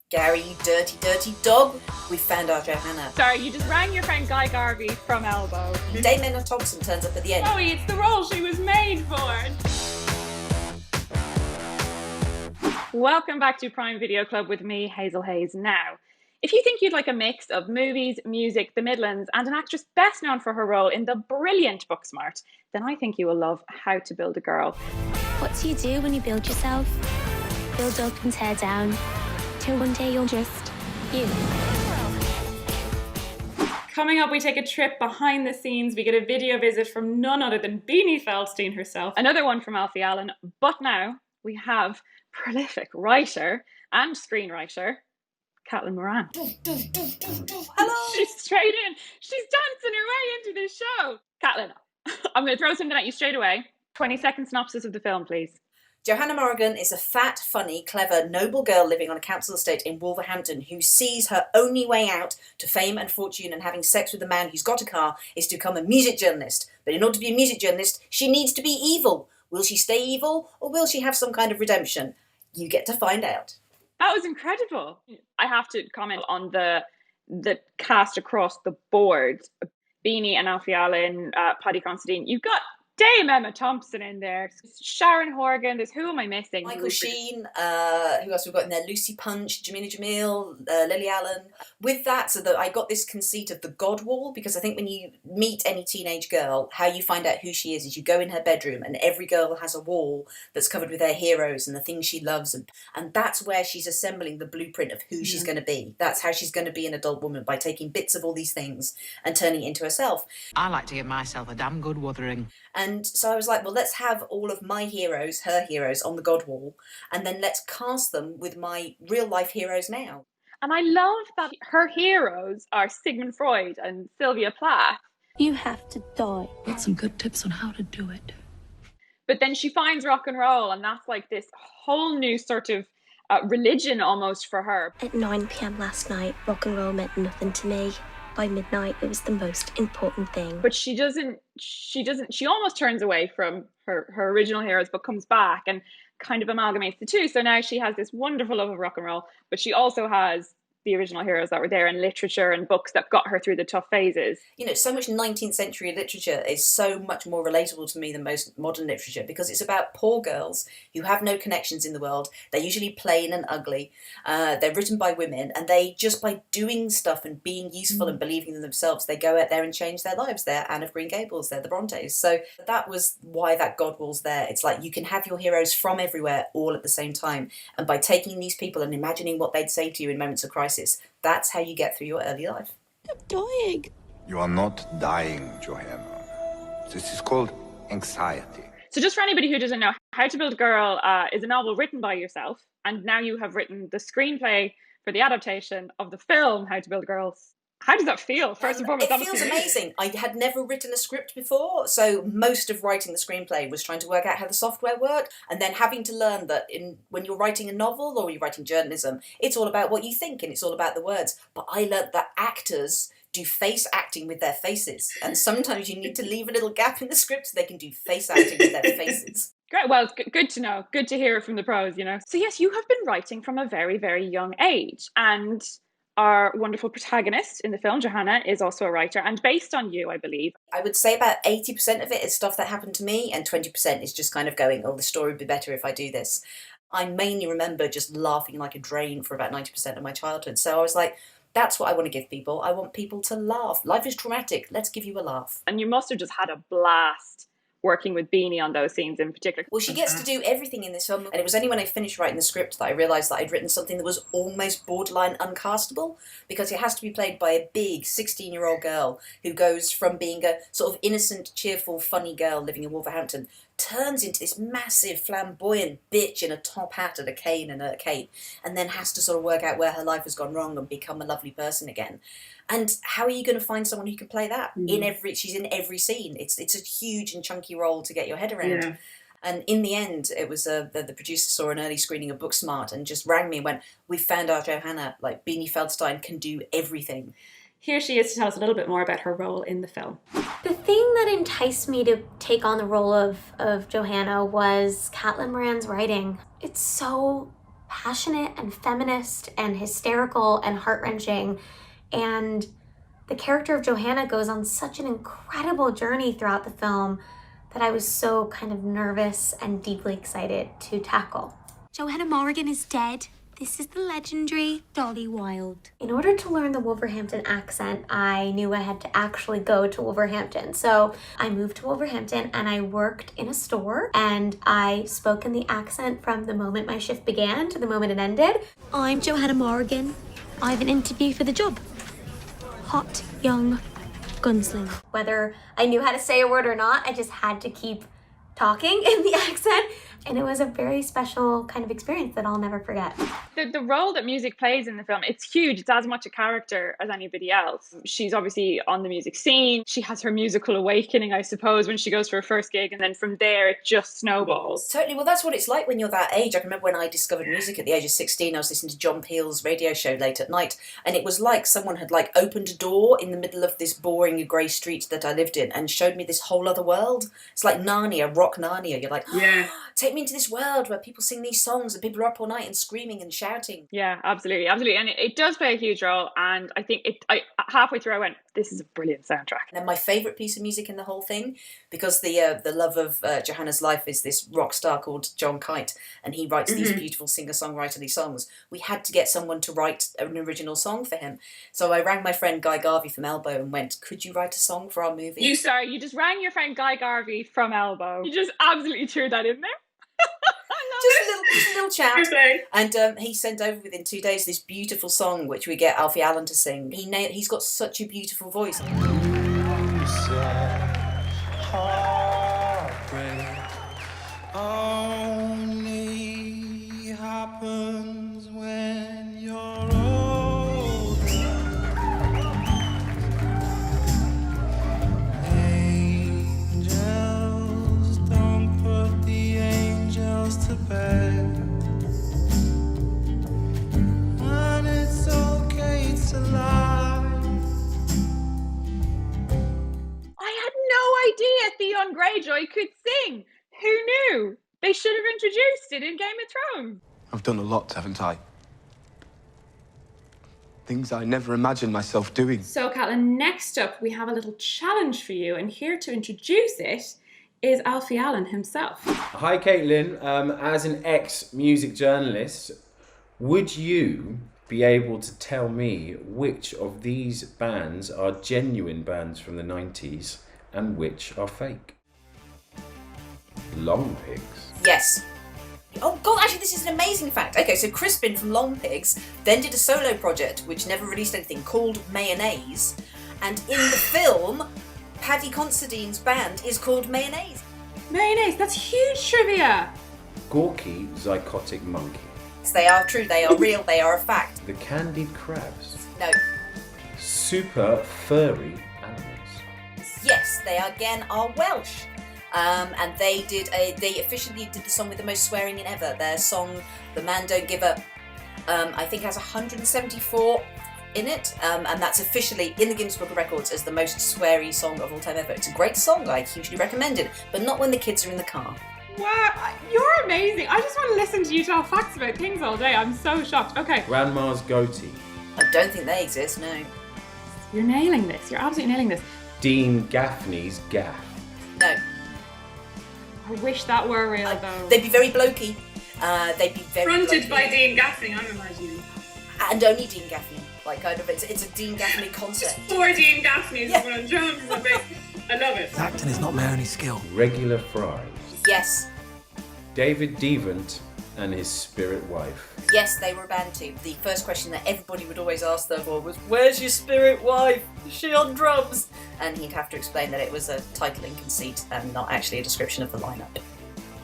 Gary, you dirty, dirty dog. We found our Johanna. Sorry, you just rang your friend Guy Garvey from Elbow. Dame Emma Thompson turns up at the end. Chloe, it's the role she was made for. Welcome back to Prime Video Club with me, Hazel Hayes. Now, if you think you'd like a mix of movies, music, the Midlands, and an actress best known for her role in the brilliant Booksmart, then I think you will love How to Build a Girl. What do you do when you build yourself? Build up and tear down, till one day you're just you. Coming up, we take a trip behind the scenes. We get a video visit from none other than Beanie Feldstein herself. Another one from Alfie Allen. But now we have prolific writer and screenwriter Caitlin Moran. Hello. She's straight in. She's dancing her way into this show. Caitlin, I'm going to throw something at you straight away. 20-second synopsis of the film, please. Johanna Morgan is a fat, funny, clever, noble girl living on a council estate in Wolverhampton who sees her only way out to fame and fortune and having sex with a man who's got a car is to become a music journalist. But in order to be a music journalist, she needs to be evil. Will she stay evil or will she have some kind of redemption? You get to find out. That was incredible. I have to comment on the cast across the board. Beanie and Alfie Allen, Paddy Considine. You've got Dame Emma Thompson in there. Sharon Horgan. There's who am I missing? Michael Sheen. Who else we've got in there? Lucy Punch, Jamila Jamil, Lily Allen. With that, so that I got this conceit of the God wall, because I think when you meet any teenage girl, how you find out who she is you go in her bedroom and every girl has a wall that's covered with her heroes and the things she loves. And that's where she's assembling the blueprint of who she's going to be. That's how she's going to be an adult woman, by taking bits of all these things and turning it into herself. I like to give myself a damn good wuthering. And so I was like, well, let's have all of my heroes, her heroes, on the God wall, and then let's cast them with my real life heroes now. And I love that her heroes are Sigmund Freud and Sylvia Plath. You have to die. Got some good tips on how to do it. But then she finds rock and roll, and that's like this whole new sort of religion almost for her. At 9 p.m. last night, rock and roll meant nothing to me. By midnight, it was the most important thing. But she almost turns away from her original heroes, but comes back and kind of amalgamates the two. So now she has this wonderful love of rock and roll, but she also has the original heroes that were there in literature and books that got her through the tough phases. You know, so much 19th century literature is so much more relatable to me than most modern literature, because it's about poor girls who have no connections in the world. They're usually plain and ugly. They're written by women, and they just, by doing stuff and being useful and believing in themselves, they go out there and change their lives. They're Anne of Green Gables, they're the Brontes. So that was why that God wall's there. It's like you can have your heroes from everywhere all at the same time. And by taking these people and imagining what they'd say to you in moments of crisis, that's how you get through your early life. I'm dying. You are not dying, Johanna. This is called anxiety. So just for anybody who doesn't know, How to Build a Girl is a novel written by yourself, and now you have written the screenplay for the adaptation of the film How to Build a Girl. How does that feel? First and foremost, it feels amazing. I had never written a script before, so most of writing the screenplay was trying to work out how the software worked, and then having to learn that when you're writing a novel or you're writing journalism, it's all about what you think and it's all about the words. But I learnt that actors do face acting with their faces, and sometimes you need to leave a little gap in the script so they can do face acting with their faces. Great. Well, it's good to know. Good to hear it from the pros, you know. So yes, you have been writing from a very, very young age, and our wonderful protagonist in the film, Johanna, is also a writer, and based on you, I believe. I would say about 80% of it is stuff that happened to me, and 20% is just kind of going, oh, the story would be better if I do this. I mainly remember just laughing like a drain for about 90% of my childhood. So I was like, that's what I want to give people. I want people to laugh. Life is traumatic. Let's give you a laugh. And you must have just had a blast working with Beanie on those scenes in particular. Well, she gets to do everything in this film, and it was only when I finished writing the script that I realised that I'd written something that was almost borderline uncastable, because it has to be played by a big 16-year-old girl who goes from being a sort of innocent, cheerful, funny girl living in Wolverhampton, turns into this massive, flamboyant bitch in a top hat and a cane and a cape, and then has to sort of work out where her life has gone wrong and become a lovely person again. And how are you going to find someone who can play that? She's in every scene. It's a huge and chunky role to get your head around. Yeah. And in the end, it was the producer saw an early screening of Booksmart and just rang me and went, "We found our Johanna. Like, Beanie Feldstein can do everything." Here she is to tell us a little bit more about her role in the film. The thing that enticed me to take on the role of Johanna was Caitlin Moran's writing. It's so passionate and feminist and hysterical and heart-wrenching. And the character of Johanna goes on such an incredible journey throughout the film that I was so kind of nervous and deeply excited to tackle. Johanna Morgan is dead. This is the legendary Dolly Wilde. In order to learn the Wolverhampton accent, I knew I had to actually go to Wolverhampton. So I moved to Wolverhampton and I worked in a store and I spoke in the accent from the moment my shift began to the moment it ended. I'm Johanna Morgan. I have an interview for the job. Hot, young, gunslinger. Whether I knew how to say a word or not, I just had to keep talking in the accent. And it was a very special kind of experience that I'll never forget. The role that music plays in the film, it's huge. It's as much a character as anybody else. She's obviously on the music scene. She has her musical awakening, I suppose, when she goes for her first gig. And then from there, it just snowballs. Totally. Well, that's what it's like when you're that age. I can remember when I discovered music at the age of 16, I was listening to John Peel's radio show late at night. And it was like someone had like opened a door in the middle of this boring grey street that I lived in and showed me this whole other world. It's like Narnia, rock Narnia. You're like, yeah. Take me into this world where people sing these songs and people are up all night and screaming and shouting. Yeah, absolutely. And it does play a huge role. And I think I halfway through I went, this is a brilliant soundtrack. And then my favourite piece of music in the whole thing, because the love of Johanna's life is this rock star called John Kite, and he writes these beautiful singer-songwriterly songs. We had to get someone to write an original song for him. So I rang my friend Guy Garvey from Elbow and went, could you write a song for our movie? You just rang your friend Guy Garvey from Elbow. You just absolutely threw that in there. Just a little chat. And he sent over within 2 days this beautiful song, which we get Alfie Allen to sing. He's got such a beautiful voice. Only happens when you're old. Angels don't put the angels to bed. And it's okay to lie. I had no idea Theon Greyjoy could sing. Who knew? They should have introduced it in Game of Thrones. I've done a lot, haven't I? Things I never imagined myself doing. So, Caitlin, next up we have a little challenge for you, and here to introduce it is Alfie Allen himself. Hi, Caitlin. As an ex-music journalist, would you be able to tell me which of these bands are genuine bands from the 90s and which are fake? Long Pigs. Yes. Oh God, actually this is an amazing fact. Okay, so Crispin from Long Pigs then did a solo project which never released anything called Mayonnaise, and in the film, Paddy Considine's band is called Mayonnaise. Mayonnaise, that's huge trivia! Gorky Zygotic Monkey. They are true, they are real, they are a fact. The Candied Crabs. No. Super Furry Animals. Yes, they again are Welsh. And they officially did the song with the most swearing in ever. Their song, The Man Don't Give Up, I think has 174 in it, and that's officially in the Guinness Book of Records as the most sweary song of all time ever. It's a great song, I hugely recommend it, but not when the kids are in the car. Wow, you're amazing. I just want to listen to you tell facts about things all day. I'm so shocked. Okay. Grandma's Goatee. I don't think they exist, no. You're nailing this. You're absolutely nailing this. Dean Gaffney's Gaff. No. I wish that were real, though. They'd be very blokey. They'd be very Fronted blokey. by Dean Gaffney, I'm imagining. And only Dean Gaffney. Like, kind of, it's a Dean Gaffney concept. Four Dean Gaffneys is what I'm trying to say. I love it. Acting is not my only skill. Regular Fries. Yes. David Devant and his spirit wife. Yes, they were a band too. The first question that everybody would always ask them was, where's your spirit wife? Is she on drums? And he'd have to explain that it was a title in conceit and not actually a description of the lineup.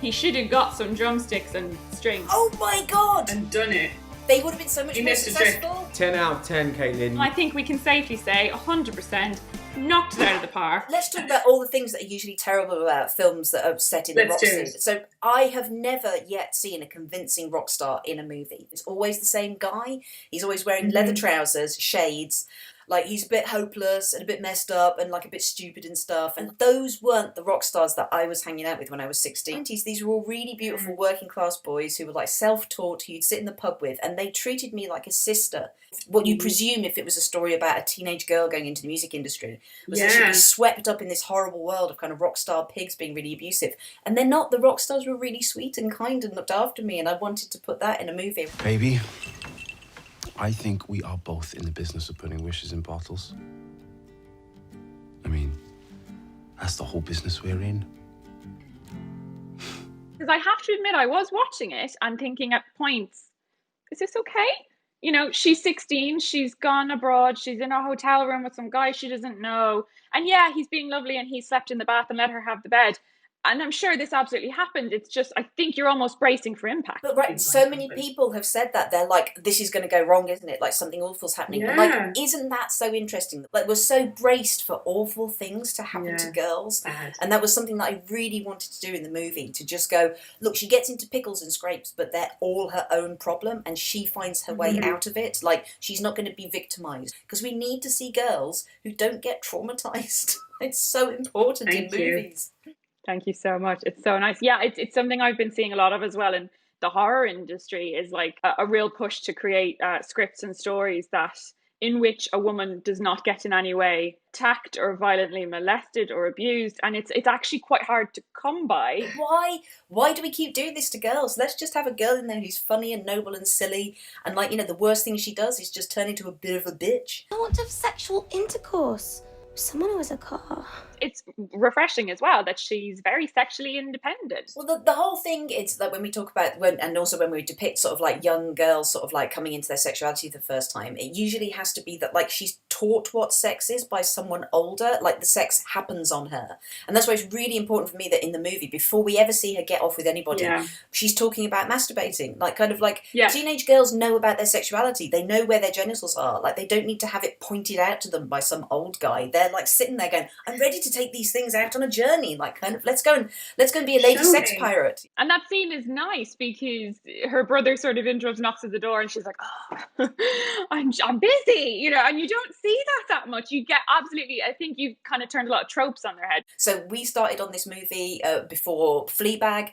He should have got some drumsticks and strings. Oh my God! And done it. They would have been so much He more missed a trick. successful. 10 out of 10, Caitlin. I think we can safely say 100% knocked it out of the park. Let's talk about all the things that are usually terrible about films that are set in the rock scene. So I have never yet seen a convincing rock star in a movie. It's always the same guy. He's always wearing leather trousers, shades, Like, he's a bit hopeless and a bit messed up and like a bit stupid and stuff. And those weren't the rock stars that I was hanging out with when I was 16. These were all really beautiful working class boys who were like self-taught, who you'd sit in the pub with, and they treated me like a sister. What you presume if it was a story about a teenage girl going into the music industry was that she'd be swept up in this horrible world of kind of rock star pigs being really abusive. And they're not. The rock stars were really sweet and kind and looked after me, and I wanted to put that in a movie. Baby, I think we are both in the business of putting wishes in bottles. I mean, that's the whole business we're in. Because I have to admit, I was watching it and thinking at points, is this okay? You know, she's 16, she's gone abroad, she's in a hotel room with some guy she doesn't know. And yeah, he's being lovely and he slept in the bath and let her have the bed. And I'm sure this absolutely happened. It's just, I think you're almost bracing for impact. But right, so many people have said that. They're like, this is going to go wrong, isn't it? Like, something awful's happening. But like, isn't that so interesting? Like, we're so braced for awful things to happen to girls. And that was something that I really wanted to do in the movie, to just go, look, she gets into pickles and scrapes, but they're all her own problem, and she finds her way out of it. Like, she's not going to be victimised. Because we need to see girls who don't get traumatised. It's so important in movies. Thank you so much. It's so nice. Yeah, it's something I've been seeing a lot of as well in the horror industry, is like a real push to create scripts and stories that in which a woman does not get in any way attacked or violently molested or abused. And it's actually quite hard to come by. Why do we keep doing this to girls? Let's just have a girl in there who's funny and noble and silly. And like, you know, the worst thing she does is just turn into a bit of a bitch. I want to have sexual intercourse with someone who has a car. It's refreshing as well that she's very sexually independent. Well, the whole thing, it's like when we talk about, and also when we depict sort of like young girls sort of like coming into their sexuality for the first time, it usually has to be that like she's taught what sex is by someone older, like the sex happens on her. And that's why it's really important for me that in the movie, before we ever see her get off with anybody, she's talking about masturbating. Like, kind of like, teenage girls know about their sexuality. They know where their genitals are. Like, they don't need to have it pointed out to them by some old guy. They're like sitting there going, I'm ready to take these things out on a journey. Like, kind of, let's go and be a lady sex pirate. And that scene is nice because her brother sort of interrupts, knocks at the door, and she's like, oh, I'm busy, you know, and you don't see that much. You get absolutely, I think you've kind of turned a lot of tropes on their head. So we started on this movie before Fleabag,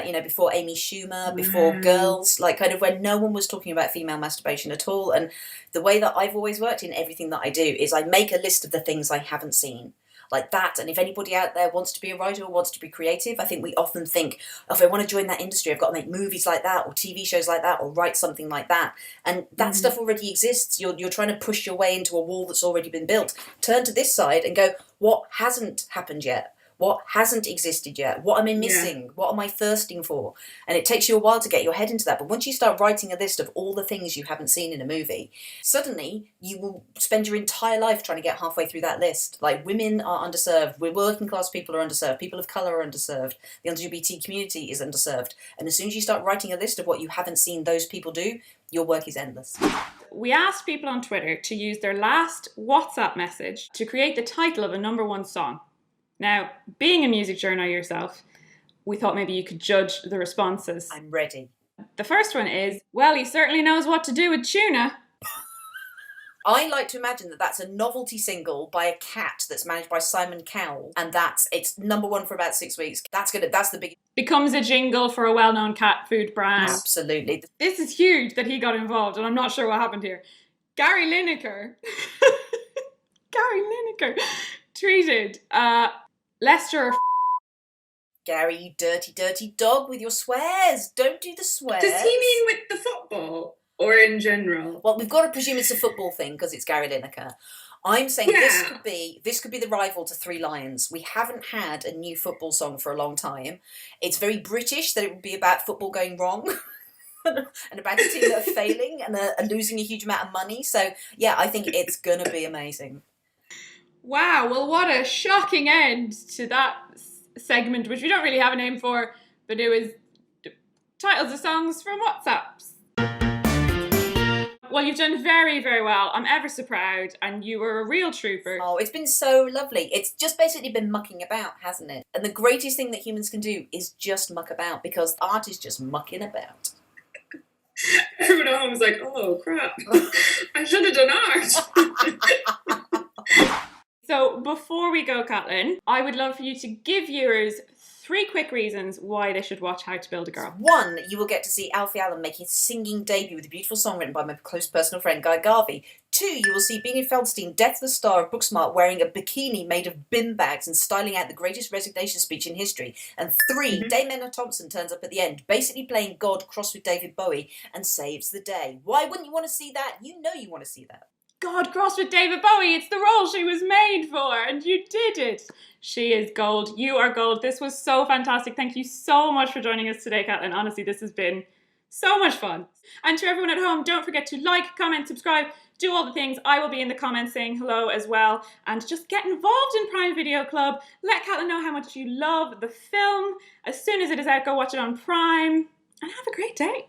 you know, before Amy Schumer, before Girls, like kind of when no one was talking about female masturbation at all. And the way that I've always worked in everything that I do is I make a list of the things I haven't seen. Like that. And if anybody out there wants to be a writer or wants to be creative, I think we often think, oh, if I want to join that industry, I've got to make movies like that or TV shows like that or write something like that. And that stuff already exists. You're trying to push your way into a wall that's already been built. Turn to this side and go, what hasn't happened yet? What hasn't existed yet? What am I missing? What am I thirsting for? And it takes you a while to get your head into that. But once you start writing a list of all the things you haven't seen in a movie, suddenly you will spend your entire life trying to get halfway through that list. Like, women are underserved. We're working class people are underserved. People of colour are underserved. The LGBT community is underserved. And as soon as you start writing a list of what you haven't seen those people do, your work is endless. We asked people on Twitter to use their last WhatsApp message to create the title of a #1 song. Now, being a music journo yourself, we thought maybe you could judge the responses. I'm ready. The first one is, well, he certainly knows what to do with tuna. I like to imagine that that's a novelty single by a cat that's managed by Simon Cowell, and it's #1 for about 6 weeks. That's the big... Becomes a jingle for a well-known cat food brand. Absolutely. This is huge that he got involved, and I'm not sure what happened here. Gary Lineker tweeted, Leicester... Gary, you dirty, dirty dog with your swears. Don't do the swears. Does he mean with the football or in general? Well, we've got to presume it's a football thing because it's Gary Lineker. I'm saying this could be the rival to Three Lions. We haven't had a new football song for a long time. It's very British that it would be about football going wrong. And about a team that are failing and losing a huge amount of money. So, yeah, I think it's going to be amazing. Wow, well, what a shocking end to that segment, which we don't really have a name for, but it was titles of songs from WhatsApps. Well, you've done very, very well. I'm ever so proud, and you were a real trooper. Oh, it's been so lovely. It's just basically been mucking about, hasn't it? And the greatest thing that humans can do is just muck about, because art is just mucking about. Everyone at home was like, oh, crap. I should have done art. before we go, Caitlin, I would love for you to give viewers 3 quick reasons why they should watch How to Build a Girl. 1, you will get to see Alfie Allen making his singing debut with a beautiful song written by my close personal friend Guy Garvey. 2, you will see Beanie Feldstein, Death the Star of Booksmart, wearing a bikini made of bin bags and styling out the greatest resignation speech in history. And 3, Dame Emma Thompson turns up at the end, basically playing God crossed with David Bowie, and saves the day. Why wouldn't you want to see that? You know you want to see that. God crossed with David Bowie, it's the role she was made for, and you did it. She is gold. You are gold. This was so fantastic. Thank you so much for joining us today, Caitlin. Honestly, this has been so much fun. And to everyone at home, don't forget to like, comment, subscribe, do all the things. I will be in the comments saying hello as well. And just get involved in Prime Video Club. Let Caitlin know how much you love the film. As soon as it is out, go watch it on Prime. And have a great day.